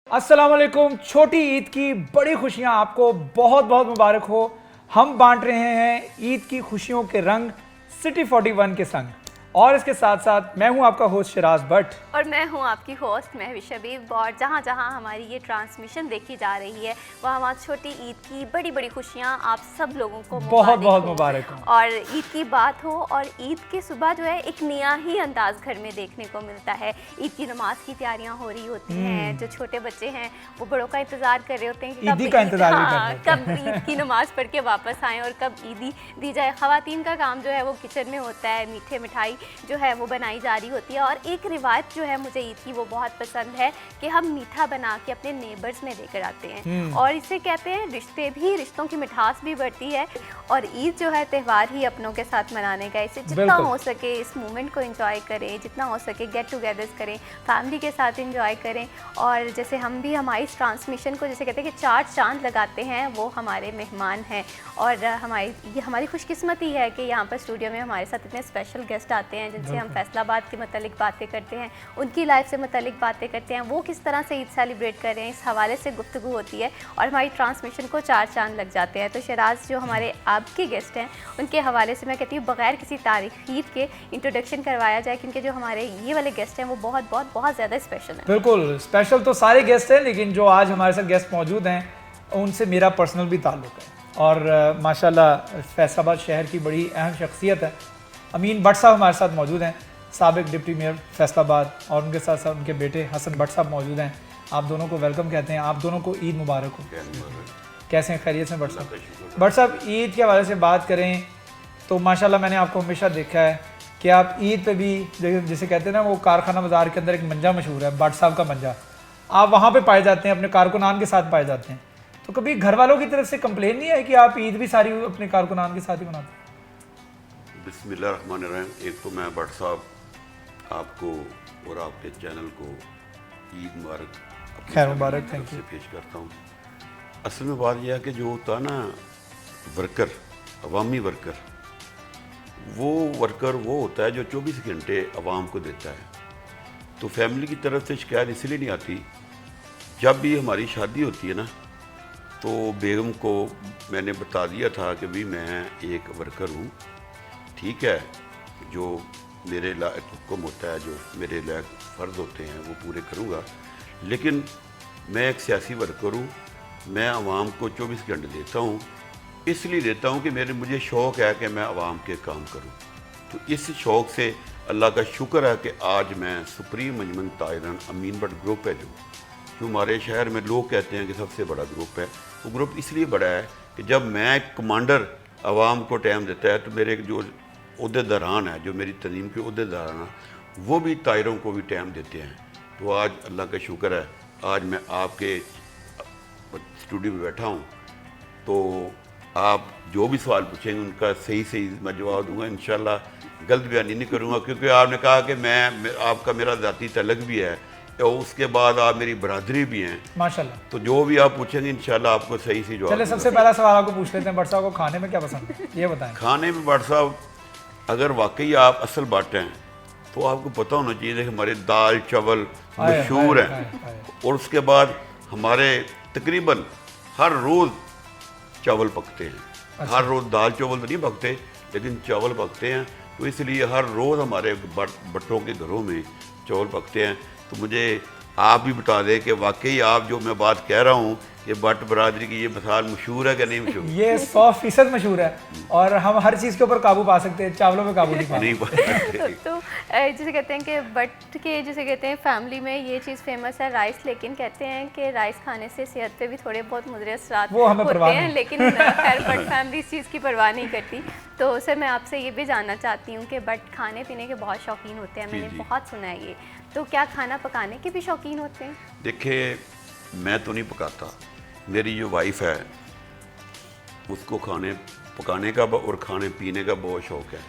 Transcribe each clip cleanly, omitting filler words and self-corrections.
अस्सलाम वालेकुम। छोटी ईद की बड़ी खुशियां आपको बहुत बहुत मुबारक हो। हम बांट रहे हैं ईद की खुशियों के रंग सिटी 41 के संग, और इसके साथ साथ मैं हूं आपका होस्ट शिराज भट्ट और मैं हूं आपकी होस्ट महविश शबीब। और जहां जहां हमारी ये ट्रांसमिशन देखी जा रही है वहां वहां छोटी ईद की बड़ी बड़ी खुशियां आप सब लोगों को बहुत बहुत मुबारक हो। और ईद की बात हो और ईद की सुबह जो है एक नया ही अंदाज घर में देखने को मिलता है। ईद की नमाज की तैयारियां हो रही होती हैं, जो छोटे बच्चे हैं वो बड़ों का इंतजार कर रहे होते हैं कि ईदी का इंतजार भी कर रहे होते हैं। कब ईद की नमाज पढ़ के वापस आएँ और कब ईदी दी जाए। ख़वातीन का काम जो है वो किचन में होता है, मीठे मिठाई जो है वो बनाई जा रही होती है। और एक रिवायत जो है मुझे ईद की वो बहुत पसंद है कि हम मीठा बना के अपने नेबर्स में लेकर आते हैं, और इसे कहते हैं रिश्ते भी, रिश्तों की मिठास भी बढ़ती है। और ईद जो है त्यौहार ही अपनों के साथ मनाने का, इसे जितना हो सके इस मोमेंट को एंजॉय करें, जितना हो सके गेट टुगेदर्स करें, फैमिली के साथ एंजॉय करें। और जैसे हम भी हमारी इस ट्रांसमिशन को जैसे कहते हैं कि 4 चांद लगाते हैं, वो हमारे मेहमान हैं। और हमारी खुशकिस्मती है कि यहाँ पर स्टूडियो में हमारे साथ इतने स्पेशल गेस्ट आते हैं जिनसे हम फैसलाबाद के मतलब बातें करते हैं, उनकी लाइफ से मतलब बातें करते हैं, वो किस तरह से ईद सेलिब्रेट कर रहे हैं, इस हवाले से गुफ्तगू होती है और हमारी ट्रांसमिशन को 4 चांद लग जाते हैं। तो शराज जो हमारे आपके गेस्ट हैं उनके हवाले से मैं कहती हूँ बगैर किसी तारीखीर के इंट्रोडक्शन करवाया जाए, क्योंकि जो हमारे ये वाले गेस्ट हैं वो बहुत बहुत बहुत ज़्यादा स्पेशल हैं। बिल्कुल स्पेशल तो सारे गेस्ट हैं, लेकिन जो आज हमारे साथ गेस्ट मौजूद हैं उनसे मेरा पर्सनल भी ताल्लुक़ है। और माशाल्लाह फैसलाबाद शहर की बड़ी अहम शख्सियत है। अमीन भट्ट साहब हमारे साथ मौजूद हैं, साबिक डिप्टी मेयर फैसलाबाद, और उनके साथ साथ उनके बेटे हसन भट्ट साहब मौजूद हैं। आप दोनों को वेलकम कहते हैं। आप दोनों को ईद मुबारक हो। कैसे हैं? खैरियत से भट्ट साहब? भट्ट साहब, ईद के हवाले से बात करें तो माशाल्लाह मैंने आपको हमेशा देखा है कि आप ईद पे भी, जिसे कहते हैं ना, वो कारखाना बाज़ार के अंदर एक मंजा मशहूर है, भट्ट साहब का मंजा, आप वहाँ पे पाए जाते हैं, अपने कारकुनान के साथ पाए जाते हैं। तो कभी घर वालों की तरफ से कंप्लेन नहीं है कि आप ईद भी सारी अपने कारकुनान के साथ ही मनाते हैं? बिस्मिल्लाहिर्रहमानिर्रहीम। एक तो मैं भट्ट साहब आपको और आपके चैनल को ईद मुबारक, खैर मुबारक, थैंक यू, पेश करता हूँ। असल में बात यह है कि जो होता है ना वर्कर, अवामी वर्कर, वो होता है जो 24 घंटे अवाम को देता है। तो फैमिली की तरफ से शिकायत इसलिए नहीं आती। जब भी हमारी शादी होती है ना, तो बेगम को मैंने बता दिया था कि भाई मैं एक वर्कर हूँ, ठीक है, जो मेरे लायक हुक्म होता है, जो मेरे लायक फ़र्ज़ होते हैं वो पूरे करूँगा, लेकिन मैं एक सियासी वर्कर हूँ। मैं आवाम को 24 घंटे देता हूँ, इसलिए देता हूँ कि मुझे शौक़ है कि मैं आवाम के काम करूँ। तो इस शौक़ से अल्लाह का शुक्र है कि आज मैं सुप्रीम अंजुमन ताहिरीन अमीन भट्ट ग्रुप है, जो हमारे शहर में लोग कहते हैं कि सबसे बड़ा ग्रुप है। वो ग्रुप इसलिए बड़ा है कि जब मैं कमांडर आवाम को टाइम देता है, तो मेरे जो उहदेदारान है, जो मेरी तंजीम के उहदेदारान हैं, वो भी ताहिरों को भी टाइम देते हैं। तो आज अल्लाह का शुक्र है, आज मैं आपके स्टूडियो में बैठा हूँ, तो आप जो भी सवाल पूछेंगे उनका सही मैं जवाब दूंगा। इंशाल्लाह गलत बयानी नहीं करूँगा, क्योंकि आपने कहा कि आपका मेरा ज़ाती तलक भी है, तो उसके बाद आप मेरी बरादरी भी हैं माशाल्लाह। तो जो भी आप पूछेंगे इंशाल्लाह आपको सही जवाब। चलिए सबसे पहला सवाल आपको पूछ लेते हैं, भट्ट साहब को खाने में क्या पसंद है, ये बताएं। खाने में भट्ट साहब, अगर वाकई आप असल बात हैं तो आपको पता होना चाहिए कि हमारे दाल चावल मशहूर हैं, और उसके बाद हमारे तकरीबन हर रोज़ चावल पकते हैं। अच्छा। हर रोज़ दाल चावल तो नहीं पकते, लेकिन चावल पकते हैं। तो इसलिए हर रोज़ हमारे भट्टों के घरों में चावल पकते हैं। तो मुझे आप भी बता दें कि वाकई आप जो मैं बात कह रहा हूँ कि भट्ट बरादरी की ये मिसाल मशहूर है कि नहीं मशहूर? ये 100% मशहूर है, और हम हर चीज़ के ऊपर काबू पा सकते हैं, चावलों पे काबू नहीं पा सकते। तो जिसे कहते हैं कि भट्ट के जिसे कहते हैं फैमिली में ये चीज़ फेमस है राइस, लेकिन कहते हैं कि राइस खाने से सेहत पे भी थोड़े बहुत मुज़र असरात होते हैं, लेकिन खैर भट्ट फैमिली इस चीज़ की परवाह नहीं करती। तो सर मैं आपसे ये भी जानना चाहती हूँ कि भट्ट खाने पीने के बहुत शौकीन होते हैं, मैंने बहुत सुना है ये, तो क्या खाना पकाने के भी शौकीन होते हैं? देखिए, मैं तो नहीं पकाता, मेरी जो वाइफ है उसको खाने पकाने का और खाने पीने का बहुत शौक़ है।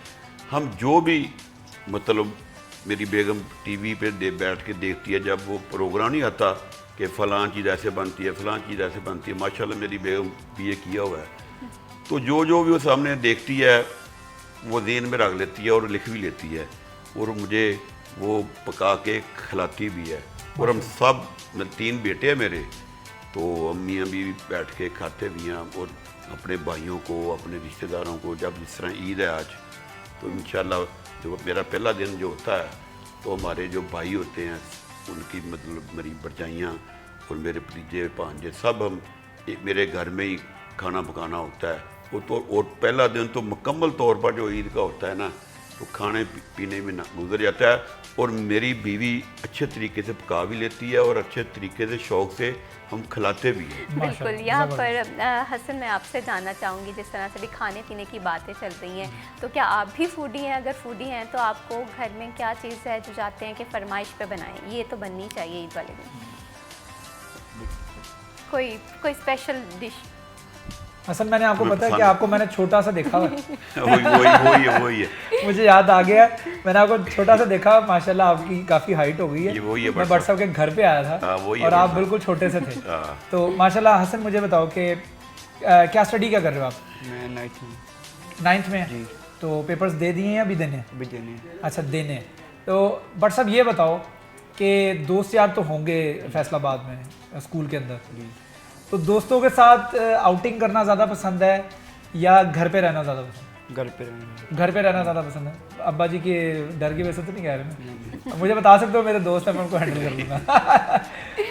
हम जो भी मतलब मेरी बेगम टीवी पे बैठ के देखती है, जब वो प्रोग्राम नहीं आता कि फ़लाँ चीज़ ऐसे बनती है, फ़लाँ चीज़ ऐसे बनती है, माशाल्लाह मेरी बेगम बीए किया हुआ है, तो जो भी वो सामने देखती है वो ज़हन में रख लेती है और लिख भी लेती है, और मुझे वो पका के खिलाती भी है। और हम सब 3 बेटे हैं मेरे, तो अम्मियाँ भी बैठ के खाते भी हैं और अपने भाइयों को, अपने रिश्तेदारों को, जब जिस तरह ईद है आज, तो इंशाल्लाह जो मेरा पहला दिन जो होता है तो हमारे जो भाई होते हैं उनकी मतलब मेरी भरजाइयाँ और मेरे भतीजे भांजे सब हम मेरे घर में ही खाना पकाना होता है। वो तो और पहला दिन तो मुकम्मल तौर पर जो ईद का होता है ना, तो खाने पीने में ना गुजर जाता है। और मेरी बीवी अच्छे तरीके से पका भी लेती है और अच्छे तरीके से शौक़ से हम खिलाते भी हैं। बिल्कुल। यहाँ पर हसन, मैं आपसे जानना चाहूँगी, जिस तरह से भी खाने पीने की बातें चल रही हैं, तो क्या आप भी फूडी हैं? अगर फूडी हैं तो आपको घर में क्या चीज़ है जो चाहते हैं कि फरमाइश पे बनाएं, ये तो बननी चाहिए ईद वाले दिन? कोई स्पेशल डिश? हसन, मैंने आपको बताया कि आपको मैंने छोटा सा देखा हुआ वही है। मुझे याद आ गया, मैंने आपको छोटा सा देखा। माशाल्लाह आपकी काफ़ी हाइट हो गई है। मैं बट साहब के घर पे आया था और आप बिल्कुल छोटे से थे। तो माशाल्लाह। हसन, मुझे बताओ कि क्या स्टडी क्या कर रहे हो आप? मैं 9th में जी। तो पेपर्स दे दिए हैं या अभी देने? अभी देने। अच्छा, देने। तो बट साहब ये बताओ कि दोस्त यार तो होंगे फैसलाबाद में स्कूल के अंदर, तो दोस्तों के साथ आउटिंग करना ज़्यादा पसंद है या घर पे रहना ज़्यादा पसंद? घर पे रहना। घर पे रहना ज़्यादा पसंद है। अब्बा जी के डर की वजह से तो नहीं कह रहे ना? मुझे बता सकते हो, मेरे दोस्त हैं, मैं उनको हैंडल कर लूँगा।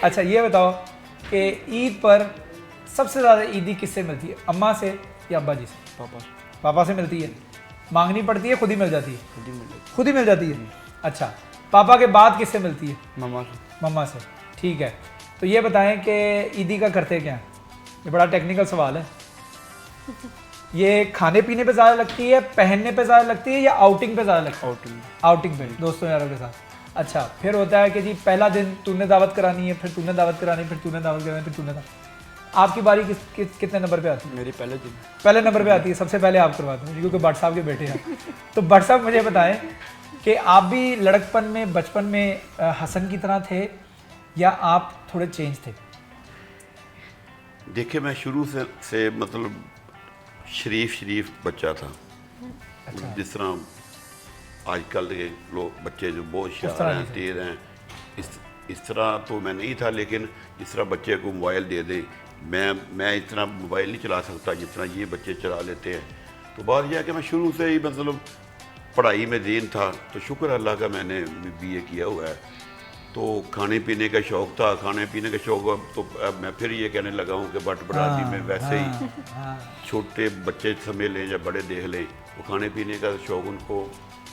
अच्छा, ये बताओ कि ईद पर सबसे ज़्यादा ईदी किससे मिलती है, अम्मा से या अब्बा जी से? पापा से मिलती है। मांगनी पड़ती है, खुद ही मिल जाती है? खुद ही मिल जाती है। अच्छा, पापा के बाद किससे मिलती है? मम्मा से। ठीक है। तो ये बताएं कि ईदी का करते क्या? ये बड़ा टेक्निकल सवाल है। ये खाने पीने पे ज़्यादा लगती है, पहनने पे ज़्यादा लगती है या आउटिंग पे ज़्यादा लगती है? आउटिंग पे, दोस्तों यारों के साथ। अच्छा, फिर होता है कि जी पहला दिन तूने दावत करानी है, फिर तूने दावत करानी, फिर तूने दावत करानी, फिर तूने दावत। आपकी बारी कितने नंबर पे आती है? मेरी पहले नंबर पे आती है। सबसे पहले आप करवाते हैं क्योंकि भट्ट साहब के बेटे हैं। तो भट्ट साहब मुझे बताएं कि आप भी लड़कपन में, बचपन में हसन की तरह थे या आप थोड़े चेंज थे? देखिए, मैं शुरू से मतलब शरीफ बच्चा था। अच्छा। जिस तरह आजकल के लोग बच्चे जो बहुत शार हैं, तेज हैं, इस तरह तो मैं नहीं था। लेकिन जिस तरह बच्चे को मोबाइल दे दे, मैं इतना मोबाइल नहीं चला सकता जितना ये बच्चे चला लेते हैं। तो बात यह है कि मैं शुरू से ही मतलब पढ़ाई में दीन था, तो शुक्र अल्लाह का मैंने BA किया हुआ है। तो खाने पीने का शौक़ था, खाने पीने का शौक़। तो अब मैं फिर ये कहने लगा हूँ कि बट बरादरी में वैसे ही छोटे बच्चे समझ लें या बड़े देख लें, वो खाने पीने का शौक़ उनको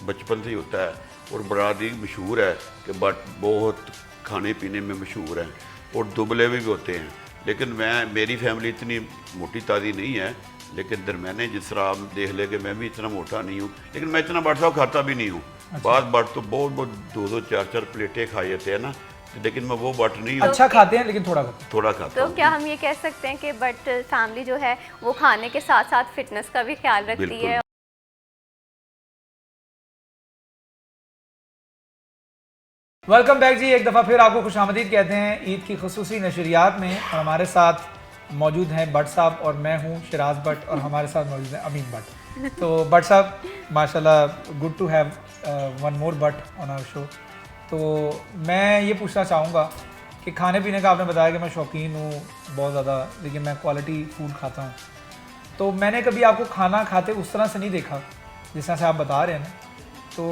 बचपन से ही होता है। और बरादरी मशहूर है कि बट बहुत खाने पीने में मशहूर है और दुबले भी होते हैं। लेकिन मेरी फैमिली इतनी मोटी ताज़ी नहीं है, लेकिन दरमियाने जिस तरह आप देख ले कि मैं भी इतना मोटा नहीं हूँ, लेकिन मैं इतना बट साहब खाता भी नहीं हूँ। बात बट तो बहुत 2-2 4-4 प्लेटें खा जाते हैं ना, लेकिन मैं वो बट नहीं हूँ। अच्छा खाते हैं लेकिन थोड़ा खाता तो क्या हम ये कह सकते हैं कि बट फैमिली जो है वो खाने के साथ साथ फिटनेस का भी ख्याल रखती है? वेलकम बैक जी, एक दफ़ा फिर आपको खुशामदीद कहते हैं ईद की खुसूसी नशरियात में। और हमारे साथ मौजूद हैं भट्ट साहब और मैं हूँ शिराज भट्ट, और हमारे साथ मौजूद हैं अमीन भट्ट। तो भट्ट साहब, माशाल्लाह good to have one more Bhatt on our show. तो मैं ये पूछना चाहूँगा कि खाने पीने का आपने बताया कि मैं शौकीन हूँ बहुत ज़्यादा, लेकिन मैं क्वालिटी फूड खाता हूँ। तो मैंने कभी आपको खाना खाते उस तरह से नहीं देखा जिस तरह से आप बता रहे हैं ना। तो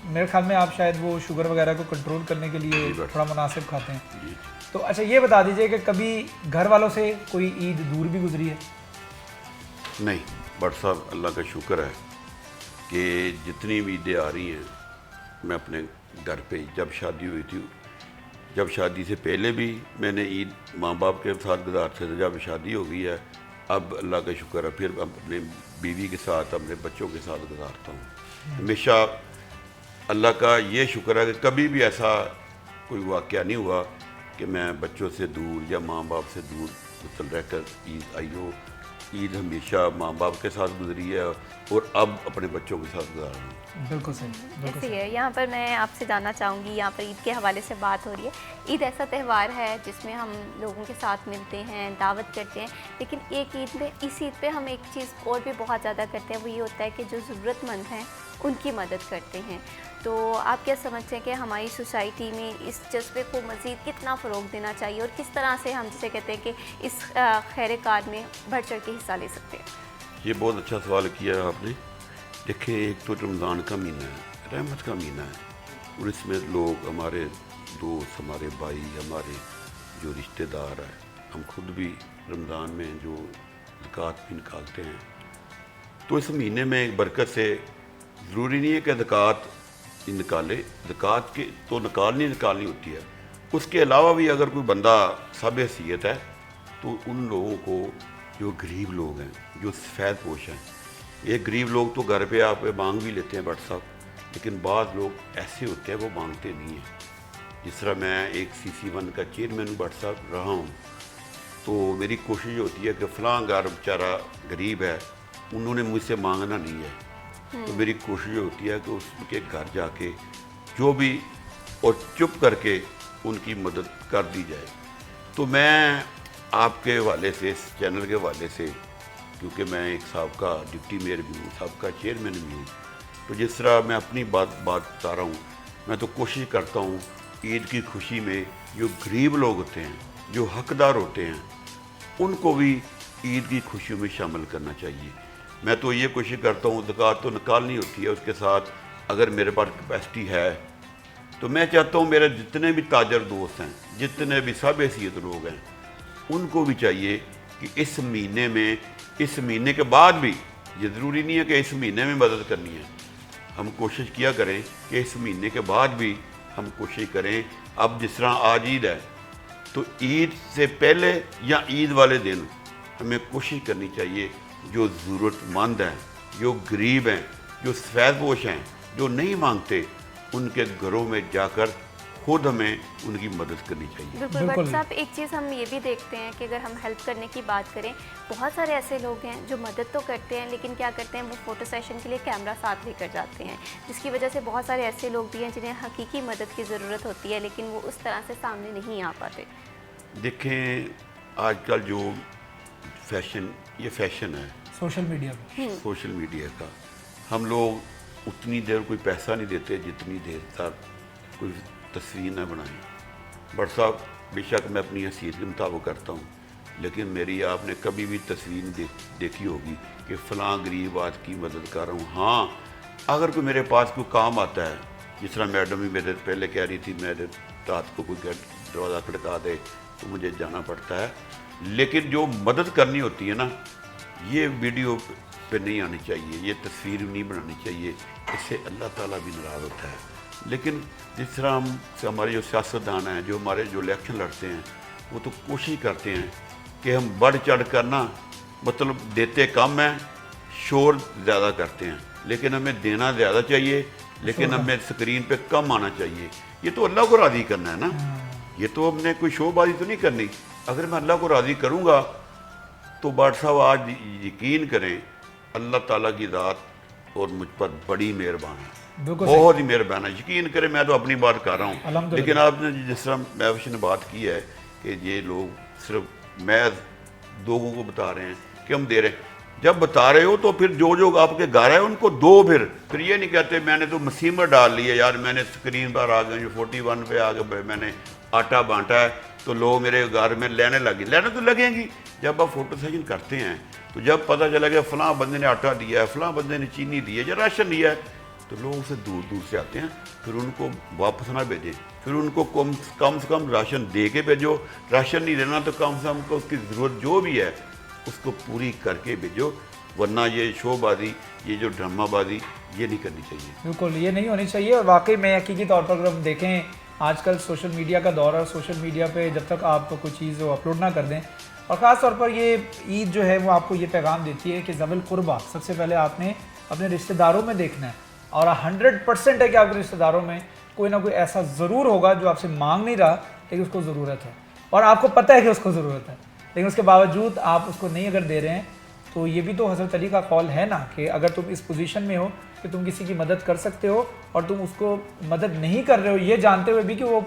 मेरे ख्याल में आप शायद वो शुगर वगैरह को कंट्रोल करने के लिए थोड़ा मुनासिब खाते हैं। तो अच्छा, ये बता दीजिए कि कभी घर वालों से कोई ईद दूर भी गुजरी है? नहीं भट्ट साहब, अल्लाह का शुक्र है कि जितनी भी ईदें आ रही हैं मैं अपने घर पे, जब शादी हुई थी, जब शादी से पहले भी मैंने ईद माँ बाप के साथ गुजारते थे, जब शादी हो गई है अब अल्लाह का शुक्र है फिर अपने बीवी के साथ, अपने बच्चों के साथ गुजारता हूँ। हमेशा अल्लाह का ये शुक्र है कि कभी भी ऐसा कोई वाक़या नहीं हुआ कि मैं बच्चों से दूर या माँ बाप से दूर मतलब रहकर ईद आई हो। ईद हमेशा माँ बाप के साथ गुजरी है और अब अपने बच्चों के साथ गुजार रहा हूँ। बिल्कुल सही, बिल्कुल सही है। यहाँ पर मैं आपसे जानना चाहूँगी, यहाँ पर ईद के हवाले से बात हो रही है। ईद ऐसा त्यौहार है जिसमें हम लोगों के साथ मिलते हैं, दावत करते हैं, लेकिन एक ईद में, इस ईद पे हम एक चीज़ और भी बहुत ज़्यादा करते हैं, वो ये होता है कि जो ज़रूरतमंद हैं उनकी मदद करते हैं। तो आप क्या समझते हैं कि हमारी सोसाइटी में इस जज्बे को मज़ीद कितना फ़रोग़ देना चाहिए और किस तरह से हम जिसे कहते हैं कि इस खैर कार में बढ़ चढ़ के हिस्सा ले सकते हैं? ये बहुत अच्छा सवाल किया है आपने। देखिए, एक तो रमज़ान का महीना है, रहमत का महीना है, और इसमें लोग, हमारे दोस्त, हमारे भाई, हमारे जो रिश्तेदार हैं, हम खुद भी रमज़ान में जो ज़कात भी निकालते हैं, तो इस महीने में बरकत से ज़रूरी नहीं है कि ज़कात निकाले, ज़कात के तो निकालनी होती है। उसके अलावा भी अगर कोई बंदा सब हैसियत है तो उन लोगों को, जो गरीब लोग हैं, जो सफ़ेद पोश हैं, ये गरीब लोग तो घर पे आप मांग भी लेते हैं भट्ट साहब, लेकिन बाद लोग ऐसे होते हैं वो मांगते नहीं हैं। जिस तरह मैं एक CC1 का चेयरमैन भट्ट साहब रहा हूँ, तो मेरी कोशिश होती है कि फ़लाँ घर बेचारा गरीब है, उन्होंने मुझसे मांगना नहीं है, तो मेरी कोशिश होती है कि उसके घर जाके जो भी और चुप करके उनकी मदद कर दी जाए। तो मैं आपके हवाले से, इस चैनल के हवाले से, क्योंकि मैं एक साबका डिप्टी मेयर भी हूँ, साबका चेयरमैन भी हूँ, तो जिस तरह मैं अपनी बात बता रहा हूँ, मैं तो कोशिश करता हूँ ईद की खुशी में जो गरीब लोग होते हैं, जो हकदार होते हैं, उनको भी ईद की खुशियों में शामिल करना चाहिए। मैं तो ये कोशिश करता हूँ, ज़कात तो निकालनी होती है, उसके साथ अगर मेरे पास कैपेसिटी है तो मैं चाहता हूँ मेरे जितने भी ताजर दोस्त हैं, जितने भी सब हैसियत लोग हैं, उनको भी चाहिए कि इस महीने में, इस महीने के बाद भी, ये ज़रूरी नहीं है कि इस महीने में मदद करनी है, हम कोशिश किया करें कि इस महीने के बाद भी हम कोशिश करें। अब जिस तरह आज ईद है, तो ईद से पहले या ईद वाले दिन हमें कोशिश करनी चाहिए, जो ज़रूरतमंद हैं, जो गरीब हैं, जो सफ़ेदपोश हैं, जो नहीं मांगते, उनके घरों में जाकर खुद हमें उनकी मदद करनी चाहिए। बिल्कुल भट्ट साहब, एक चीज़ हम ये भी देखते हैं कि अगर हम हेल्प करने की बात करें, बहुत सारे ऐसे लोग हैं जो मदद तो करते हैं, लेकिन क्या करते हैं, वो फ़ोटो सेशन के लिए कैमरा साथ लेकर जाते हैं, जिसकी वजह से बहुत सारे ऐसे लोग भी हैं जिन्हें हकीकी मदद की ज़रूरत होती है, लेकिन वो उस तरह से सामने नहीं आ पाते। देखें, आजकल जो फैशन, ये फैशन है सोशल मीडिया का, हम लोग उतनी देर कोई पैसा नहीं देते जितनी देर तक कोई तस्वीर न बनाएं। बट साहब, बेशक मैं अपनी हैसियत के मुताबिक करता हूँ, लेकिन मेरी आपने कभी भी तस्वीर देखी होगी कि फ़लाँ गरीब आदमी की मदद कर रहा हूँ। हाँ, अगर कोई मेरे पास कोई काम आता है, जिस तरह मैडम भी मेरे पहले कह रही थी, मेरे रात को कोई दरवाज़ा खड़का दे तो मुझे जाना पड़ता है, लेकिन जो मदद करनी होती है ना, ये वीडियो पे नहीं आनी चाहिए, ये तस्वीर नहीं बनानी चाहिए, इससे अल्लाह ताला भी नाराज़ होता है। लेकिन जिस तरह हमारे जो सियासतदान हैं, जो हमारे जो इलेक्शन लड़ते हैं, वो तो कोशिश करते हैं कि हम बढ़ चढ़ करना, मतलब देते कम हैं, शोर ज़्यादा करते हैं, लेकिन हमें देना ज़्यादा चाहिए, लेकिन हमें स्क्रीन पे कम आना चाहिए। ये तो अल्लाह को राज़ी करना है ना, ये तो हमने कोई शोबाजी तो नहीं करनी। अगर मैं अल्लाह को राज़ी करूँगा तो बाट साहब, आज यकीन करें, अल्लाह ताला की ज़ात और मुझ पर बड़ी मेहरबान है, बहुत ही मेहरबान है। यकीन करें, मैं तो अपनी बात कर रहा हूँ, लेकिन आपने जिस तरह महविश ने बात की है कि ये लोग सिर्फ महज लोगों को बता रहे हैं कि हम दे रहे हैं, जब बता रहे हो तो फिर जो जो आपके घर है उनको दो। फिर ये नहीं कहते मैंने तो मुसीबत डाल ली है यार, मैंने स्क्रीन पर आ गए, जो 41 पे आ गए, मैंने आटा बांटा है तो लोग मेरे घर में लेने लगे। लेने तो लगेंगी। जब आप फोटो सेशन करते हैं तो जब पता चला कि फ़लाँ बंदे ने आटा दिया है, फ़लाँ बंदे ने चीनी दी है या राशन दिया है, तो लोग उसे दूर दूर से आते हैं। फिर उनको वापस ना भेजें, फिर उनको कम से कम राशन दे के भेजो। राशन नहीं देना तो कम से कम उसकी ज़रूरत जो भी है उसको पूरी करके भेजो, वरना ये शोबाजी, ये जो ड्रामाबाजी, ये नहीं करनी चाहिए। बिल्कुल, ये नहीं होनी चाहिए। और वाकई में हकीकी तौर पर अगर हम देखें, आजकल सोशल मीडिया का दौर है, सोशल मीडिया पे जब तक आप कोई चीज़ अपलोड ना कर दें, और ख़ास तौर पर ये ईद जो है वो आपको ये पैगाम देती है कि ज़विल कुर्बा सबसे पहले आपने अपने रिश्तेदारों में देखना है, और 100% है कि आपके रिश्तेदारों में कोई ना कोई ऐसा ज़रूर होगा जो आपसे मांग नहीं रहा लेकिन उसको ज़रूरत है, और आपको पता है कि उसको ज़रूरत है, लेकिन उसके बावजूद आप उसको नहीं अगर दे रहे हैं, तो ये भी तो हज़रत अली का कौल है ना कि अगर तुम इस पोजीशन में हो कि तुम किसी की मदद कर सकते हो और तुम उसको मदद नहीं कर रहे हो, ये जानते हुए भी कि वो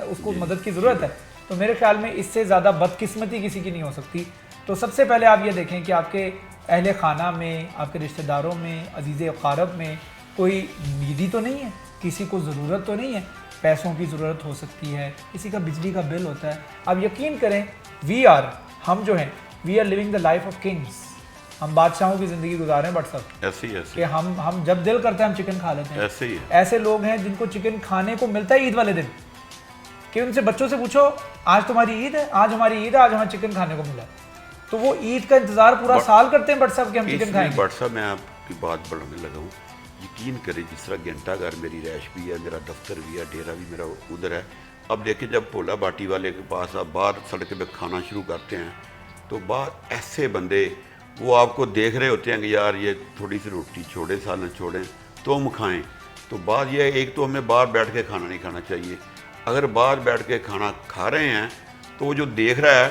उसको मदद की ज़रूरत है, तो मेरे ख्याल में इससे ज़्यादा बदकिस्मती किसी की नहीं हो सकती। तो सबसे पहले आप ये देखें कि आपके अहले खाना में, आपके रिश्तेदारों में, अजीज़ अक़ारब में कोई नीडी तो नहीं है, किसी को ज़रूरत तो नहीं है, पैसों की ज़रूरत हो सकती है, किसी का बिजली का बिल होता है। अब यकीन करें हम जो हैं we are living the life of kings, हम बादशाहों की ज़िंदगी गुजार रहे हैं। बट सब ऐसे ही कि हम जब दिल करता है हम चिकन खा लेते हैं। ऐसे ही है। ऐसे लोग हैं जिनको चिकन खाने को मिलता है ईद वाले दिन, कि उनसे बच्चों से पूछो आज तुम्हारी ईद है, आज हमारी ईद है, आज हमें चिकन खाने को मिला। तो वो ईद का इंतजार पूरा साल करते हैं बट साहब कि हम चिकन खाएंगे। बट साहब मैं आपकी बात बढ़ाने लगा हूँ, यकीन करें जिस तरह घंटा घर मेरी रैश भी है, मेरा दफ्तर भी है, डेरा भी मेरा उधर है। अब देखिए जब भोला बाटी वाले के पास आप बाहर सड़क पे खाना शुरू करते हैं तो बाहर ऐसे बंदे वो आपको देख रहे होते हैं कि यार ये थोड़ी सी रोटी छोड़े सालन छोड़ें तो हम खाएं। तो बात यह है, एक तो हमें बाहर बैठ के खाना नहीं खाना चाहिए। अगर बाहर बैठ के खाना खा रहे हैं तो वो जो देख रहा है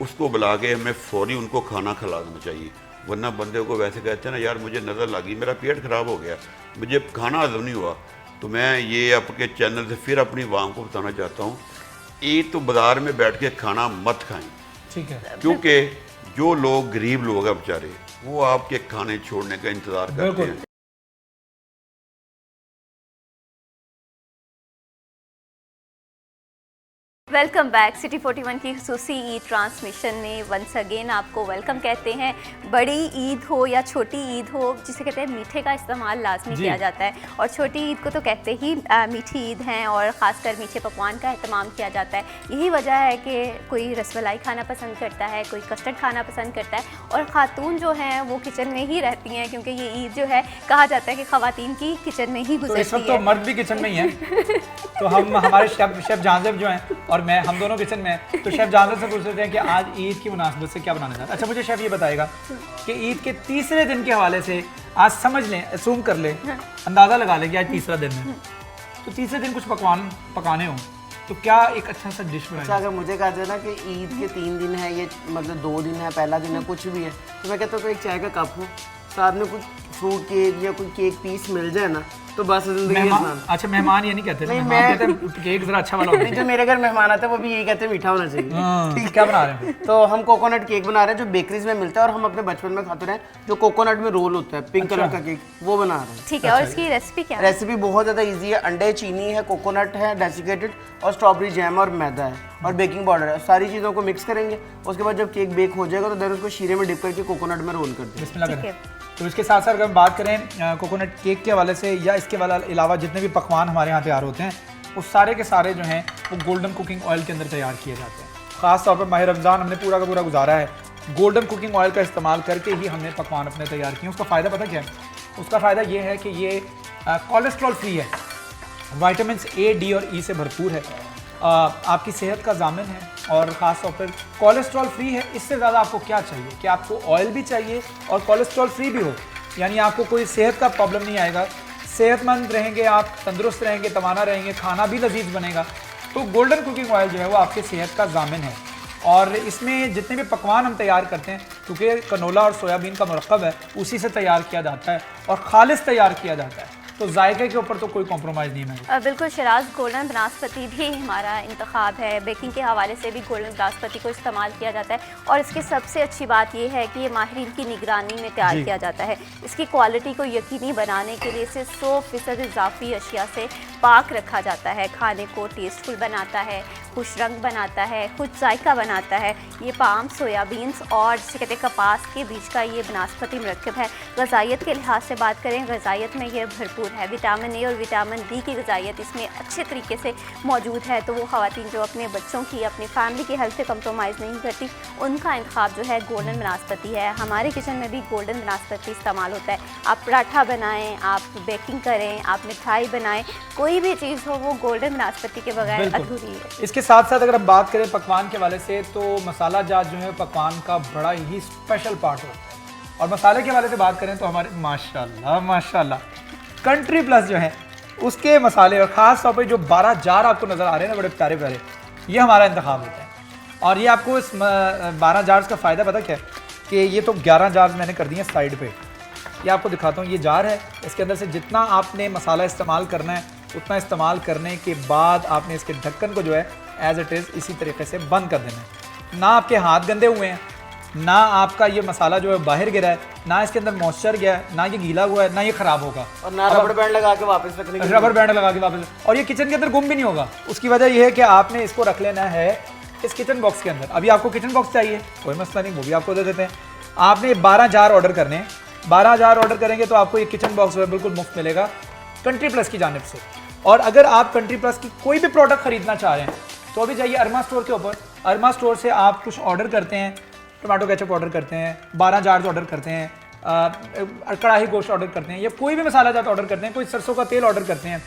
उसको बुला के हमें फौरी उनको खाना खिला देना चाहिए। वरना बंदे को वैसे कहते हैं ना यार मुझे नज़र लगी, मेरा पेट ख़राब हो गया, मुझे खाना हजम नहीं हुआ। तो मैं ये आपके चैनल से फिर अपनी वाम को बताना चाहता हूँ, एक तो बाज़ार में बैठ के खाना मत खाएं। ठीक है। क्योंकि जो लोग गरीब लोग हैं बेचारे वो आपके खाने छोड़ने का इंतज़ार करते हैं। Welcome back. सिटी 41 की खुसूसी ईद ट्रांसमिशन में वंस अगेन आपको वेलकम कहते हैं। बड़ी ईद हो या छोटी ईद हो, जिसे कहते हैं मीठे का इस्तेमाल लाजमी किया जाता है। और छोटी ईद को तो कहते ही मीठी ईद हैं और ख़ासकर मीठे पकवान का अहतमाम किया जाता है। यही वजह है कि कोई रसमलाई खाना पसंद करता है, कोई कस्टर्ड खाना पसंद करता है और ख़ातून जो हैं वो किचन में ही रहती हैं, क्योंकि ये ईद जो है कहा जाता है कि ख़वातीन की किचन में ही गुजरती है। तो इस वक्त तो मर्द भी किचन में ही हैं। तो हमारे शेफ जानजेब जो हैं और मैं, हम दोनों किचन में हैं। तो शेफ जानजेब से पूछ लेते हैं कि आज ईद की मुनासिबत से क्या बनाना चाहते हैं। अच्छा मुझे शेफ ये बताएगा कि ईद के तीसरे दिन के हवाले से आज समझ लें, असूम कर लें, अंदाज़ा लगा लें कि आज तीसरा दिन है, तो तीसरे दिन कुछ पकवान पकाने हों तो क्या एक अच्छा सा डिश बनाए। अच्छा अगर मुझे कहा जाए ना कि ईद के 3 दिन है, ये मतलब 2 दिन है, पहला दिन है, कुछ भी है, तो मैं कहता हूँ एक चाय का कप हो, साथ में कुछ फ्रूट केक या कोई केक पीस मिल जाए ना तो बस जिंदगी आसान। अच्छा मेहमान ये नहीं कहते, नहीं, मेहमान कहते हैं केक जरा अच्छा वाला होना नहीं, जो मेरे घर मेहमान आता है वो भी यही कहते हैं मीठा होना चाहिए। चाहिए। क्या बना रहे हैं? तो हम कोकोनट केक बना रहे हैं जो बेकरीज में मिलता है और हम अपने बचपन में खाते रहे, जो कोकोनट में रोल होता है पिंक कलर का केक, वो बना रहे हैं। ठीक है। और इसकी रेसिपी क्या है? रेसिपी बहुत ज़्यादा इजी है। अंडे, चीनी है, कोकोनट है डेसिकेटेड और स्ट्रॉबेरी जैम और मैदा है और बेकिंग पाउडर है। सारी चीज़ों को मिक्स करेंगे, उसके बाद जब केक बेक हो जाएगा तो देन उसको शीरे में डिप करके कोकोनट में रोल कर देंगे। बिस्मिल्लाह करें। तो इसके साथ साथ अगर हम बात करें कोकोनट केक के हवाले से या इसके अलावा जितने भी पकवान हमारे यहाँ तैयार होते हैं वो सारे के सारे जो हैं वो गोल्डन कुकिंग ऑयल के अंदर तैयार किए जाते हैं। ख़ास तौर पर माह रमज़ान हमने पूरा का पूरा गुजारा है गोल्डन कुकिंग ऑयल का इस्तेमाल करके ही हमने पकवान अपने तैयार किए। उसका फ़ायदा पता क्या है? उसका फ़ायदा ये है कि ये कोलेस्ट्रॉल फ्री है, विटामिन ए, डी और ई से भरपूर है, आपकी सेहत का ज़ामिन है और ख़ास तौर पर कोलेस्ट्रॉल फ्री है। इससे ज़्यादा आपको क्या चाहिए कि आपको ऑयल भी चाहिए और कोलेस्ट्रॉल फ्री भी हो, यानी आपको कोई सेहत का प्रॉब्लम नहीं आएगा, सेहतमंद रहेंगे आप, तंदुरुस्त रहेंगे, तवाना रहेंगे, खाना भी लजीज बनेगा। तो गोल्डन कुकिंग ऑयल जो है वो आपके सेहत का ज़ामिन है और इसमें जितने भी पकवान हम तैयार करते हैं क्योंकि कनोला और सोयाबीन का मरकब है उसी से तैयार किया जाता है और खालिस तैयार किया जाता है, तो जायके के ऊपर तो कोई कॉम्प्रोमाइज़ नहीं है। बिल्कुल शराज, गोल्डन बनास्पति भी हमारा इंतखाब है। बेकिंग के हवाले से भी गोल्डन बनास्पति को इस्तेमाल किया जाता है और इसकी सबसे अच्छी बात यह है कि ये माहिरीन की निगरानी में तैयार किया जाता है। इसकी क्वालिटी को यकीनी बनाने के लिए इसे 100% इजाफी अशिया से पाक रखा जाता है। खाने को टेस्टफुल बनाता है, खुश रंग बनाता है, खुद जायका बनाता है। ये पाम, सोयाबीन्स और जिसे कहते हैं कपास के बीज का ये बनास्पति मरकब है। ग़िज़ाइयत के लिहाज से बात करें, ग़िज़ाइयत में ये भरपूर है। विटामिन ए और विटामिन डी की ग़िज़ाइयत इसमें अच्छे तरीके से मौजूद है। तो वो ख़वातीन जो अपने बच्चों की, अपनी फैमिली की हेल्थ से कंप्रोमाइज़ नहीं करती, उनका इंतखाब जो है गोल्डन बनास्पति है। हमारे किचन में भी गोल्डन बनास्पति इस्तेमाल होता है। आप पराठा बनाएँ, आप बेकिंग करें, आप मिठाई बनाएँ, कोई भी चीज़ हो वो गोल्डन बनास्पति के बगैर अधूरी है। इसके साथ साथ अगर हम बात करें पकवान के हवाले से तो मसाला जात जो है पकवान का बड़ा ही स्पेशल पार्ट होता है। और मसाले के हवाले से बात करें तो हमारे माशाल्लाह कंट्री प्लस जो है उसके मसाले और ख़ास तौर पर जो 12 जार आपको नज़र आ रहे हैं ना बड़े प्यारे प्यारे, ये हमारा इंतखाब होता है। और ये आपको इस 12 जार्स का फ़ायदा पता क्या है कि ये तो 11 जार्स मैंने कर दिए साइड पे, ये आपको दिखाता हूँ। ये जार है, इसके अंदर से जितना आपने मसाला इस्तेमाल करना है उतना इस्तेमाल करने के बाद आपने इसके ढक्कन को जो है एज इट इज़ इसी तरीके से बंद कर देना है। ना आपके हाथ गंदे हुए हैं, ना आपका ये मसाला जो है बाहर गिरा है, ना इसके अंदर मॉइस्चर गया है, ना ये गीला हुआ है, ना ये ख़राब होगा। और ना रबड़ बैंड लगा के वापस रखने की रबर बैंड लगा के वापस, और ये किचन के अंदर गुम भी नहीं होगा। उसकी वजह ये है कि आपने इसको रख लेना है इस किचन बॉक्स के अंदर। अभी आपको किचन बॉक्स चाहिए, कोई मसला नहीं, वो भी आपको दे देते हैं। आपने 12 जार ऑर्डर करने हैं, 12 जार ऑर्डर करेंगे तो आपको ये किचन बॉक्स जो है बिल्कुल मुफ्त मिलेगा कंट्री प्लस की जानिब से। और अगर आप कंट्री प्लस की कोई भी प्रोडक्ट खरीदना चाह रहे हैं तो अभी जाइए अरमा स्टोर के ऊपर, अरमा स्टोर से आप कुछ ऑर्डर करते हैं, टमाटो केचप ऑर्डर करते हैं, 12 जार्स ऑर्डर करते हैं, कढ़ाई गोश्त ऑर्डर करते हैं, या कोई भी मसाला जात ऑर्डर करते हैं, कोई सरसों का तेल ऑर्डर करते हैं,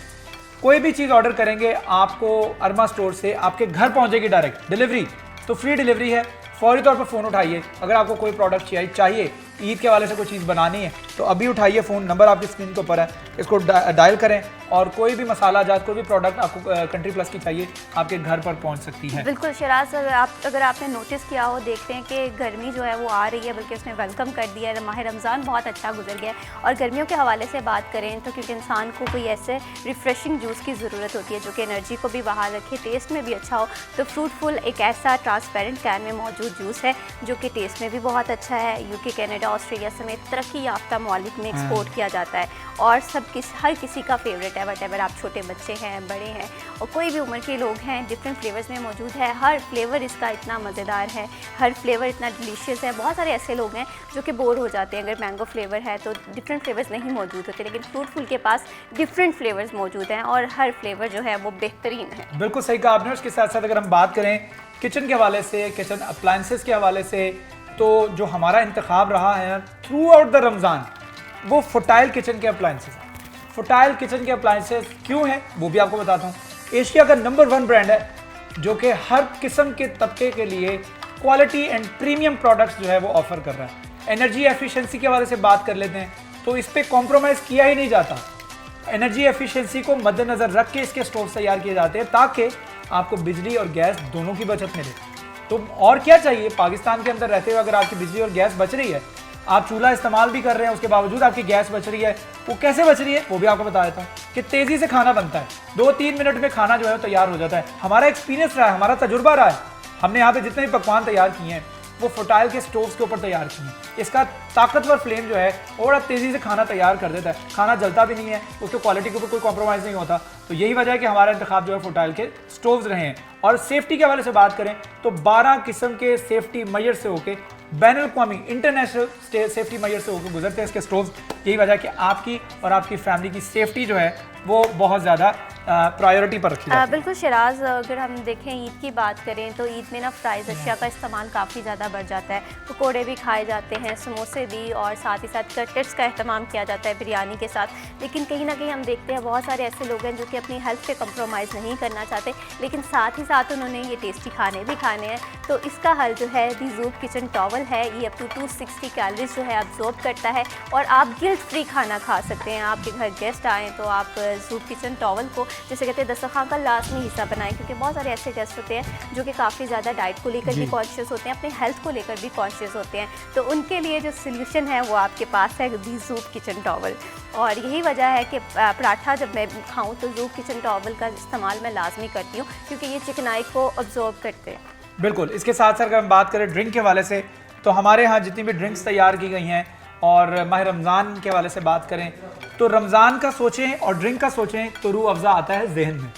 कोई भी चीज़ ऑर्डर करेंगे आपको अरमा स्टोर से आपके घर पहुंचेगी डायरेक्ट डिलीवरी। तो फ्री डिलीवरी है, फौरी तौर पर फ़ोन उठाइए। अगर आपको कोई प्रोडक्ट चाहिए, ईद के हवाले से कोई चीज़ बनानी है तो अभी उठाइए फ़ोन, नंबर आपकी स्क्रीन के ऊपर है, इसको डायल करें और कोई भी मसाला जात, कोई भी प्रोडक्ट आपको कंट्री प्लस की चाहिए आपके घर पर पहुंच सकती है। बिल्कुल शराज, अगर आपने नोटिस किया हो, देखते हैं कि गर्मी जो है वो आ रही है, बल्कि उसने वेलकम कर दिया है। माह रमज़ान बहुत अच्छा गुजर गया है और गर्मियों के हवाले से बात करें तो क्योंकि इंसान को कोई ऐसे रिफ़्रेशिंग जूस की ज़रूरत होती है जो कि एनर्जी को भी बहाल रखे, टेस्ट में भी अच्छा हो, तो फ्रूटफुल एक ऐसा ट्रांसपेरेंट कैन में मौजूद जूस है जो कि टेस्ट में भी बहुत अच्छा है। यूके, कनाडा, ऑस्ट्रेलिया समेत तरक्की याफ्ता ममालिक में एक्सपोर्ट किया जाता है और हर किसी का फेवरेट है। वट एवर आप छोटे बच्चे हैं, बड़े हैं और कोई भी उम्र के लोग हैं, डिफरेंट फ्लेवर्स में मौजूद है। हर फ्लेवर इसका इतना मज़ेदार है, हर फ्लेवर इतना डिलीशियस है। बहुत सारे ऐसे लोग हैं जो कि बोर हो जाते हैं, अगर मैंगो फ्लेवर है तो डिफरेंट फ्लेवर्स नहीं मौजूद होते, लेकिन फ्रूटफुल के पास डिफरेंट फ्लेवर्स मौजूद हैं और हर फ्लेवर जो है वो बेहतरीन है। बिल्कुल सही कहा आपने। उसके साथ साथ अगर हम बात करें किचन के हवाले से, किचन अप्लाइंसेस के हवाले से, तो जो हमारा इंतखाब रहा है थ्रू आउट द रमज़ान वो फुटाइल किचन के अप्लाइंसेस हैं। फुटाइल किचन के अप्लाइंसेस क्यों हैं वो भी आपको बताता हूँ। एशिया का नंबर 1 ब्रांड है जो कि हर किस्म के तबके के लिए क्वालिटी एंड प्रीमियम प्रोडक्ट्स जो है वो ऑफर कर रहा है। एनर्जी एफिशिएंसी के हवाले से बात कर लेते हैं तो इस पर कॉम्प्रोमाइज़ किया ही नहीं जाता। एनर्जी एफिशिएंसी को मद्देनज़र रख के इसके स्टोव तैयार किए जाते हैं ताकि आपको बिजली और गैस दोनों की बचत मिले। तो और क्या चाहिए, पाकिस्तान के अंदर रहते हुए अगर आपकी बिजली और गैस बच रही है, आप चूल्हा इस्तेमाल भी कर रहे हैं, उसके बावजूद आपकी गैस बच रही है, वो कैसे बच रही है वो भी आपको बता देता हूँ कि तेज़ी से खाना बनता है। 2-3 मिनट में खाना जो है तैयार हो जाता है। हमारा एक्सपीरियंस रहा है, हमारा तजुर्बा रहा है, हमने यहाँ पे जितने भी पकवान तैयार किए हैं वो फुटाइल के स्टोव्स के ऊपर तैयार किए हैं। इसका ताकतवर फ्लेम जो है और तेज़ी से खाना तैयार कर देता है, खाना जलता भी नहीं है, उसके क्वालिटी के ऊपर कोई कॉम्प्रोमाइज़ नहीं होता। तो यही वजह है कि हमारा इंतखाब जो है फुटाइल के स्टोव्स रहे हैं। और सेफ्टी के हवाले से बात करें तो 12 किस्म के सेफ्टी मेजर से होके बैनुल-अक़वामी इंटरनेशनल सेफ्टी मेजर से होकर गुजरते हैं इसके स्टोव्स। यही वजह है कि आपकी और आपकी फैमिली की सेफ्टी जो है वो बहुत ज़्यादा प्रायोरिटी पर रखी जाती है। बिल्कुल शराज, अगर हम देखें ईद की बात करें तो ईद में ना फ्राइज़ अशिया का इस्तेमाल काफ़ी ज़्यादा बढ़ जाता है। पकोड़े भी खाए जाते हैं, समोसे भी, और साथ ही साथ कटलेट्स का अहतमाम किया जाता है बिरयानी के साथ। लेकिन कहीं ना कहीं हम देखते हैं बहुत सारे ऐसे लोग हैं जो कि अपनी हेल्थ पे कंप्रोमाइज़ नहीं करना चाहते, लेकिन साथ ही साथ उन्होंने ये टेस्टी खाने भी खाने हैं। तो इसका हल जो है दी ज़ूब किचन टॉवल है। ये अप टू 260 कैलोरीज जो है अब्जॉर्ब करता है और आप गिल्ट फ्री खाना खा सकते हैं। आपके घर गेस्ट आएँ तो आप ज़ूब किचन टॉवल को, जैसे कहते हैं, दस्तरखान का लाजमी हिस्सा बनाएं, क्योंकि बहुत सारे ऐसे गेस्ट होते हैं जो कि काफ़ी ज़्यादा डाइट को लेकर भी कॉन्शियस होते हैं, अपने हेल्थ को लेकर भी कॉन्शियस होते हैं। तो उनके लिए जो सोल्यूशन है वो आपके पास है दी ज़ूब किचन टॉवल। और यही वजह है कि पराठा जब मैं खाऊं तो ज़ूब किचन टॉवल का इस्तेमाल मैं लाजमी करती हूँ, क्योंकि ये चिकनाई को अब्जॉर्ब करते हैं। बिल्कुल। इसके साथ साथ अगर हम बात करें ड्रिंक के हवाले से तो हमारे यहाँ जितनी भी ड्रिंक्स तैयार की गई हैं, और माह रमज़ान के हवाले से बात करें तो रमज़ान का सोचें और ड्रिंक का सोचें तो रूह अफ़ज़ा आता है जहन में।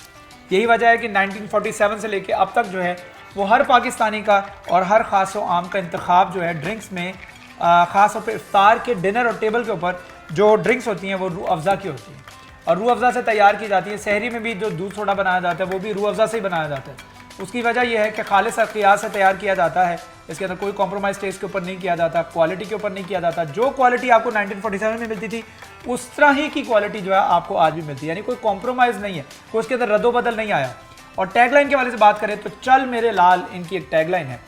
यही वजह है कि 1947 से लेके अब तक जो है वो हर पाकिस्तानी का और हर ख़ास व आम का इंतखाब जो है ड्रिंक्स में, ख़ास तौर पर इफ्तार के डिनर और टेबल के ऊपर जो ड्रिंक्स होती हैं वो रूह अफ़ज़ा की होती है और रूह अफ़ज़ा से तैयार की जाती है। सहरी में भी जो दूध सोडा बनाया जाता है वो भी रूह अफ़ज़ा से ही बनाया जाता है। उसकी वजह यह है कि खालिस अक़ियास से तैयार किया जाता है, इसके अंदर कोई कॉम्प्रोमाइज़ टेस्ट के ऊपर नहीं किया जाता, क्वालिटी के ऊपर नहीं किया जाता। जो क्वालिटी आपको 1947 में मिलती थी उस तरह ही की क्वालिटी जो है आपको आज भी मिलती है, यानी कोई कॉम्प्रोमाइज़ नहीं है, कोई उसके अंदर रद्दोबदल नहीं आया। और टैगलाइन के हवाले से बात करें तो चल मेरे लाल इनकी एक टैगलाइन है।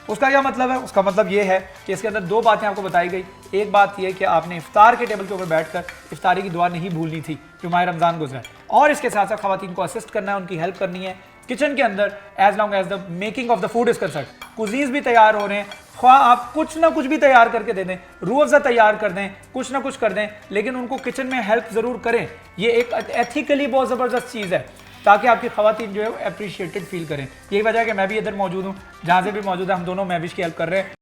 उसका क्या मतलब है? उसका मतलब ये है कि इसके अंदर 2 बातें आपको बताई गई। एक बात यह कि आपने इफ्तार के टेबल के ऊपर बैठकर इफ्तारी की दुआ नहीं भूलनी थी जो माह रमज़ान गुजरा है, और इसके साथ साथ ख़वातीन को असिस्ट करना है, उनकी हेल्प करनी है किचन के अंदर as long as the making of the food is concern. Cuisines भी तैयार हो रहे हैं, ख्वाह आप कुछ ना कुछ भी तैयार करके दे दें, रूह अफ़ज़ा तैयार कर दें, कुछ ना कुछ कर दें, लेकिन उनको किचन में हेल्प ज़रूर करें। ये एक एथिकली बहुत ज़बरदस्त चीज़ है ताकि आपकी ख़वातीन जो है वो अप्रिशिएटेड फील करें। यही वजह है कि मैं भी इधर मौजूद हूँ, जहाँ से भी मौजूद है हम दोनों महविश की हेल्प कर रहे हैं।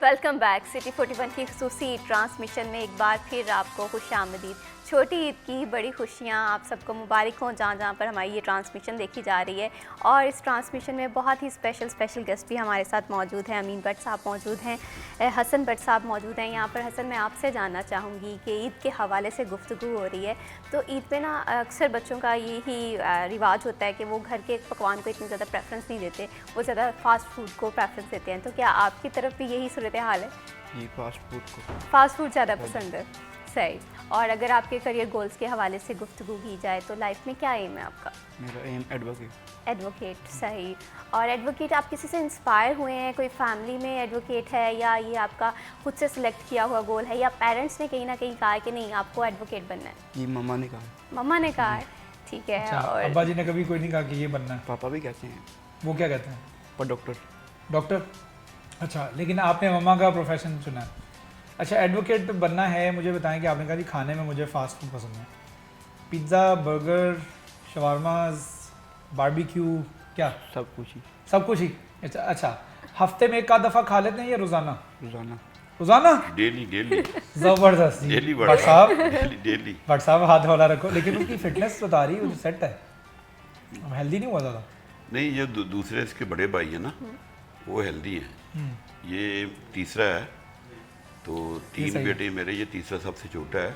Welcome back. सिटी 41 की खुसूसी ट्रांसमिशन में एक बार फिर आपको खुशामदीद। छोटी ईद की बड़ी खुशियाँ आप सबको मुबारक हों जहाँ जहाँ पर हमारी ये ट्रांसमिशन देखी जा रही है। और इस ट्रांसमिशन में बहुत ही स्पेशल गेस्ट भी हमारे साथ मौजूद हैं। अमीन भट्ट साहब मौजूद हैं, हसन भट्ट साहब मौजूद हैं यहाँ पर। हसन, मैं आपसे जानना चाहूँगी कि ईद के हवाले से गुफ्तगू हो रही है, तो ईद पे ना अक्सर बच्चों का यही रिवाज होता है कि वो घर के पकवान को इतनी ज़्यादा प्रेफरेंस नहीं देते, वो ज़्यादा फास्ट फूड को प्रेफरेंस देते हैं। तो क्या आपकी तरफ भी यही सूरत हाल है? ये फास्ट फूड ज़्यादा पसंद है, सही। और अगर आपके करियर गोल्स के हवाले से गुफ्तगू की जाए तो लाइफ में क्या एम है आपका? मेरा एम एडवोकेट। एडवोकेट, सही। और एडवोकेट आप किसी से इंस्पायर हुए हैं? कोई फैमिली में एडवोकेट है या ये आपका खुद से सिलेक्ट किया हुआ गोल है, या पेरेंट्स ने कहीं ना कहीं कहा कि नहीं आपको एडवोकेट बनना है? ये मम्मा ने कहा। मम्मा ने कहा है, ठीक है। अच्छा, और अब्बा जी ने कभी कोई नहीं कहा कि ये बनना है? पापा भी कहते हैं। वो क्या कहते हैं? पर डॉक्टर। डॉक्टर? अच्छा, लेकिन आपने मम्मा का प्रोफेशन चुना है। अच्छा, एडवोकेट बनना है। मुझे बताएं कि आपने कहा जी खाने में मुझे फ़ास्ट फूड पसंद है, पिज़्ज़ा, बर्गर, शवारमाज, बारबेक्यू, क्या सब कुछ ही। सब कुछ ही? अच्छा, हफ्ते में एक आध दफ़ा खा लेते हैं या रोज़ाना? रोज़ाना। रोज़ाना? डेली डेली ज़बरदस्त जी। डेली भट्ट साहब, डेली भट्ट साहब हाथ वाला रखो। लेकिन उसकी फिटनेस बता रही है, वो सेट है, अब हेल्दी नहीं हुआ ज़्यादा। नहीं, ये दूसरे इसके बड़े भाई हैं ना, वो हेल्दी हैं। ये तीसरा है, तो ये 3 सही है। बेटे मेरे, ये तीसरा सबसे छोटा है।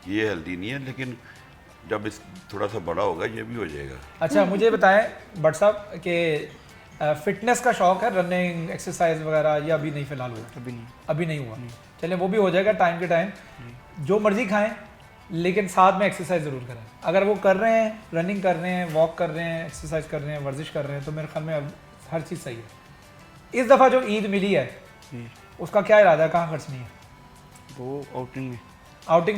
ये हेल्दी नहीं है, लेकिन जब इस थोड़ा सा बड़ा होगा ये भी हो जाएगा। अच्छा, मुझे बताएं भट्ट साहब कि फिटनेस का शौक है, रनिंग, एक्सरसाइज वगैरह, या अभी नहीं फिलहाल हुआ? अभी नहीं। अभी नहीं हुआ। चलिए, वो भी हो जाएगा टाइम के टाइम। जो मर्जी खाएं, लेकिन साथ में एक्सरसाइज ज़रूर करें। अगर वो कर रहे हैं, रनिंग कर रहे हैं, वॉक कर रहे हैं, एक्सरसाइज कर रहे हैं, वर्जिश कर रहे हैं, तो मेरे ख्याल में अब हर चीज़ सही है। इस दफ़ा जो ईद मिली है जी। उसका क्या इरादा है, कहाँ खर्चनी है? वो आउटिंग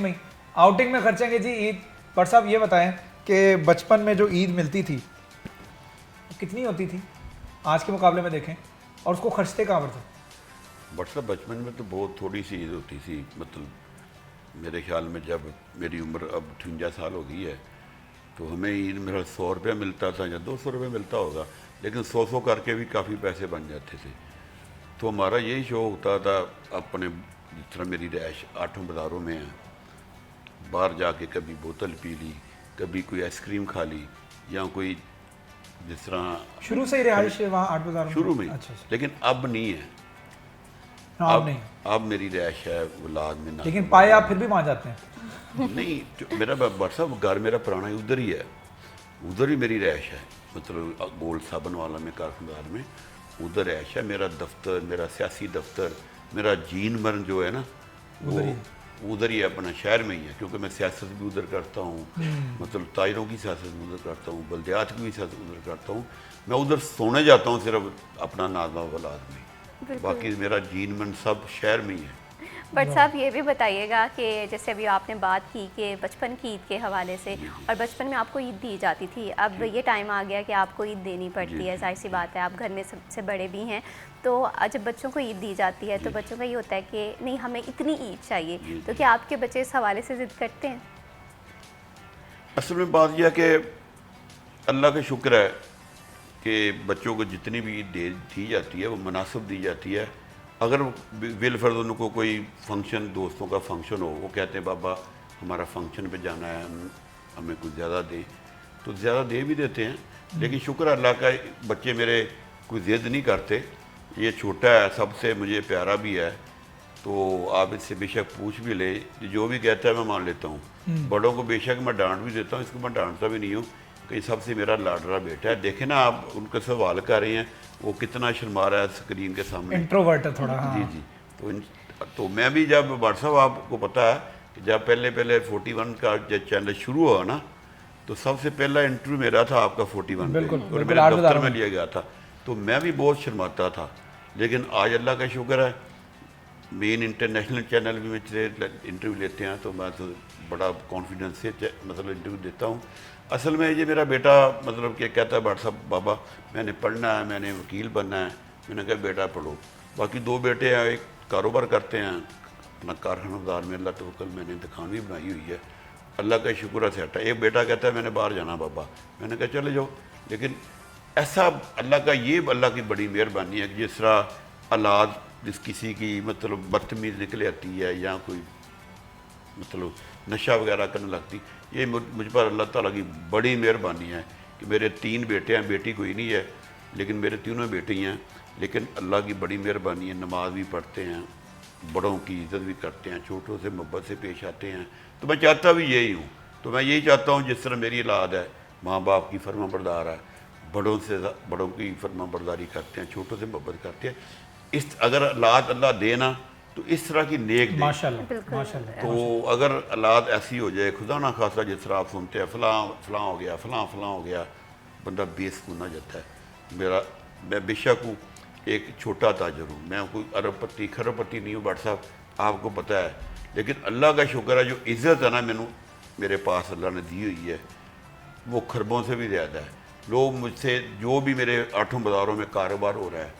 में। आउटिंग में खर्चेंगे जी ईद। भट्ट साहब ये बताएं कि बचपन में जो ईद मिलती थी वो कितनी होती थी आज के मुकाबले में देखें, और उसको खर्चते कहाँ पर थे? बट साहब बचपन में तो बहुत थोड़ी सी ईद होती थी। मतलब मेरे ख्याल में जब मेरी उम्र अब 58 साल हो गई है, तो हमें ईद मेरा 100 रुपया मिलता था या 200 रुपये मिलता होगा, लेकिन 100 करके भी काफ़ी पैसे बन जाते थे। तो हमारा यही शौक होता था अपने, जिस तरह मेरी रैश 8 बाज़ारों में है, बाहर जाके कभी बोतल पी ली, कभी कोई आइसक्रीम खा ली, या कोई जिस तरह शुरू से ही रिहाइश है वहाँ 8 बाज़ार में? शुरू में। अच्छा, लेकिन अब नहीं है। हाँ, अब नहीं। अब मेरी रैश है औलाद में ना। लेकिन पाए आप फिर भी वहाँ जाते हैं? नहीं, जो मेरा भट्ट साहब घर मेरा पुराना ही उधर ही है, उधर ही मेरी रैश है। मतलब गोल्ड साबन वाला में कारखानदार में उधर रैश है। मेरा दफ्तर, मेरा सियासी दफ्तर, मेरा जीन मर्न जो है ना, वो उधर ही है, अपना शहर में ही है। क्योंकि मैं सियासत भी उधर करता हूँ, मतलब ताजरों की सियासत भी उधर करता हूँ, बल्दियात की भी सियासत उधर करता हूँ। मैं उधर सोने जाता हूँ सिर्फ अपना नाजमा औलाद में, बाकी मेरा जीन मन सब शहर में ही है। बट साहब ये भी बताइएगा कि जैसे अभी आपने बात की कि बचपन की ईद के हवाले से, और बचपन में आपको ईद दी जाती थी, अब ये टाइम आ गया कि आपको ईद देनी पड़ती है। जाहिर सी बात है, आप घर में सबसे बड़े भी हैं, तो जब बच्चों को ईद दी जाती है तो बच्चों का ये होता है कि नहीं हमें इतनी ईद चाहिए। तो क्या आपके बच्चे इस हवाले से ज़िद करते हैं? असल में बात यह है कि अल्लाह का शुक्र है कि बच्चों को जितनी भी ईद दी जाती है वो मुनासिब दी जाती है। अगर बिल फर्ज उनको कोई फंक्शन, दोस्तों का फंक्शन हो, वो कहते हैं बाबा हमारा फंक्शन पे जाना है, हमें कुछ ज़्यादा दे, तो ज़्यादा दे भी देते हैं। लेकिन शुक्र अल्लाह का, बच्चे मेरे कोई ज़िद नहीं करते। ये छोटा है, सबसे मुझे प्यारा भी है, तो आप इससे बेशक पूछ भी ले, जो भी कहता है मैं मान लेता हूँ। बड़ों को बेशक मैं डांट भी देता हूँ, इसको मैं डांटता भी नहीं हूँ कि सबसे मेरा लाडला बेटा है। देखें ना आप, उनका सवाल कर रहे हैं, वो कितना शर्मा रहा है स्क्रीन के सामने। इंट्रोवर्ट है थोड़ा। हाँ। जी। तो मैं भी जब व्हाट्सअप, आपको पता है कि जब पहले 41 का जब चैनल शुरू हुआ ना, तो सबसे पहला इंटरव्यू मेरा था आपका 41 पे, और मेरे दफ्तर में लिया गया था। तो मैं भी बहुत शर्माता था, लेकिन आज अल्लाह का शुक्र है मेन इंटरनेशनल चैनल भी मुझसे इंटरव्यू लेते हैं, तो मैं तो बड़ा कॉन्फिडेंस से मतलब इंटरव्यू देता हूँ। असल में ये मेरा बेटा मतलब कि कहता है व्हाट्सअप बाबा मैंने पढ़ना है, मैंने वकील बनना है। मैंने कहा बेटा पढ़ो। बाकी 2 बेटे हैं, एक कारोबार करते हैं अपना कारखाना बाजार में, अल्लाह तवक्कल मैंने दुकान भी बनाई हुई है, अल्लाह का शुक्र है सेट है। एक बेटा कहता है मैंने बाहर जाना बाबा। मैंने कहा चले जाओ। लेकिन ऐसा अल्लाह का, ये अल्लाह की बड़ी मेहरबानी है कि जिस तरह औलाद जिस किसी की मतलब बदतमीज निकल आती है या कोई मतलब नशा वगैरह करने लगती, ये मुझ पर अल्लाह ताला की बड़ी मेहरबानी है कि मेरे 3 बेटे हैं, बेटी कोई नहीं है लेकिन मेरे तीनों बेटी हैं। लेकिन अल्लाह की बड़ी मेहरबानी है, नमाज भी पढ़ते हैं, बड़ों की इज़्ज़त भी करते हैं, छोटों से मोहब्बत से पेश आते हैं। तो मैं चाहता भी यही हूँ, तो मैं यही चाहता हूँ जिस तरह मेरी औलाद है माँ बाप की फर्माबरदार है, बड़ों की फर्माबरदारी करते हैं, छोटों से मोहब्बत करते हैं। इस अगर औलाद अल्लाह दे ना तो इस तरह की नेक दे। माशाल्लाह माशाल्लाह। तो अगर औलाद ऐसी हो जाए, खुदा ना खासा जिस तरह आप सुनते हैं फलां हो गया, फलां हो गया, बंदा बेसुकून हो जाता है। मैं बेशक हूँ एक छोटा ताजर हूँ, मैं कोई अरबपति खरबपति नहीं हूँ बट साहब, आपको पता है। लेकिन अल्लाह का शुक्र है जो इज़्ज़त है ना मेरे पास अल्लाह ने दी हुई है वो खरबों से भी ज़्यादा है। लोग मुझसे जो भी मेरे 8 बाज़ारों में कारोबार हो रहा है,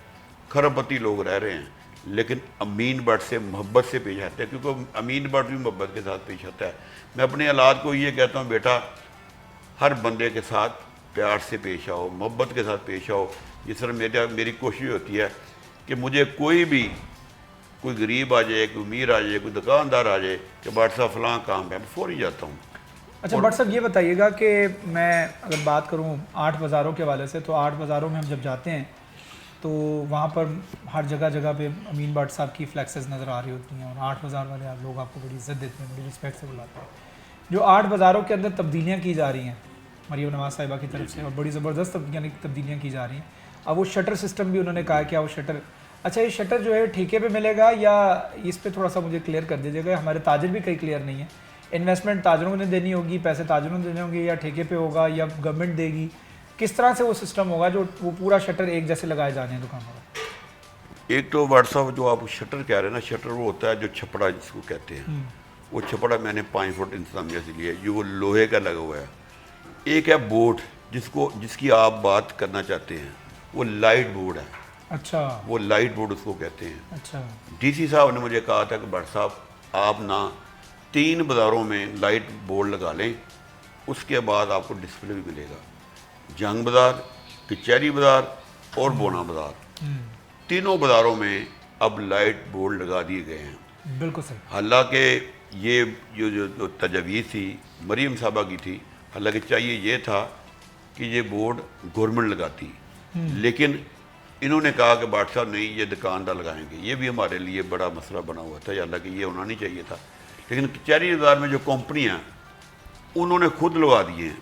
खरबपति लोग रह रहे हैं लेकिन अमीन भट्ट से मोहब्बत से पेश आते हैं, क्योंकि अमीन भट्ट भी मोहब्बत के साथ पेश आता है। मैं अपने औलाद को ये कहता हूँ, बेटा हर बंदे के साथ प्यार से पेश आओ, मोहब्बत के साथ पेश आओ। जिस तरह मेरी कोशिश होती है कि मुझे कोई गरीब आ जाए, कोई अमीर आ जाए, कोई दुकानदार आ जाए कि भट्ट साहब फलां काम है, मैं फौरी जाता हूँ। अच्छा भट्ट साहब ये बताइएगा कि मैं अगर बात करूँ 8 बाज़ारों के हवाले से, तो 8 बाज़ारों में हम जब जाते हैं तो वहाँ पर हर जगह पे अमीन भट्ट साहब की फ्लैक्सेस नज़र आ रही होती हैं और 8 बाज़ार वाले लोग आपको बड़ी इज़्ज़त देते हैं, बड़ी रिस्पेक्ट से बुलाते हैं। जो 8 बाज़ारों के अंदर तब्दीलियाँ की जा रही हैं मरियम नवाज़ साहिबा की तरफ से और बड़ी ज़बरदस्त तब्दीलियाँ की जा रही हैं। अब वो शटर सिस्टम भी उन्होंने कहा कि वो शटर, अच्छा ये शटर जो है ठेके पे मिलेगा या इस पे थोड़ा सा मुझे क्लियर कर दीजिएगा। हमारे ताजर भी कहीं क्लियर नहीं है, इन्वेस्टमेंट ताजरों ने देनी होगी, पैसे ताजरों ने देने होंगे या ठेके पे होगा या गवर्नमेंट देगी, किस तरह से वो सिस्टम होगा जो वो पूरा शटर एक जैसे लगाए जाने हैं दुकानों पर? एक तो व्हाट्सअप जो आप शटर कह रहे हैं ना, शटर वो होता है जो छपड़ा जिसको कहते हैं, वो छपड़ा मैंने 5 फुट इंतजामिया से लिया है, जो वो लोहे का लगा हुआ है। एक है बोर्ड जिसकी आप बात करना चाहते हैं, वो लाइट बोर्ड है। अच्छा, वो लाइट बोर्ड उसको कहते हैं। अच्छा, डीसी साहब ने मुझे कहा था कि भट्ट साहब आप ना 3 बाज़ारों में लाइट बोर्ड लगा लें, उसके बाद आपको डिस्प्ले भी मिलेगा। जंग बाज़ार, कचहरी बाज़ार और बोना बाज़ार, तीनों बाज़ारों में अब लाइट बोर्ड लगा दिए गए हैं। बिल्कुल सही। हालांकि ये जो तजवीज़ थी मरीम साहबा की थी, हालांकि चाहिए ये था कि ये बोर्ड गवर्नमेंट लगाती, लेकिन इन्होंने कहा कि भट्ट साहब नहीं, ये दुकानदार लगाएंगे। ये भी हमारे लिए बड़ा मसला बना हुआ था, हालांकि ये होना नहीं चाहिए था। लेकिन कचहरी बाज़ार में जो कंपनियाँ उन्होंने खुद लगा दिए हैं,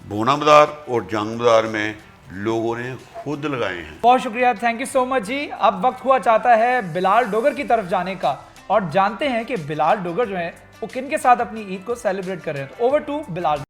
बोना बाज़ार और जंग बाज़ार में लोगों ने खुद लगाए हैं। बहुत शुक्रिया, थैंक यू सो मच जी। अब वक्त हुआ चाहता है बिलाल डोगर की तरफ जाने का और जानते हैं कि बिलाल डोगर जो है वो किन के साथ अपनी ईद को सेलिब्रेट कर रहे हैं। तो ओवर टू बिलाल।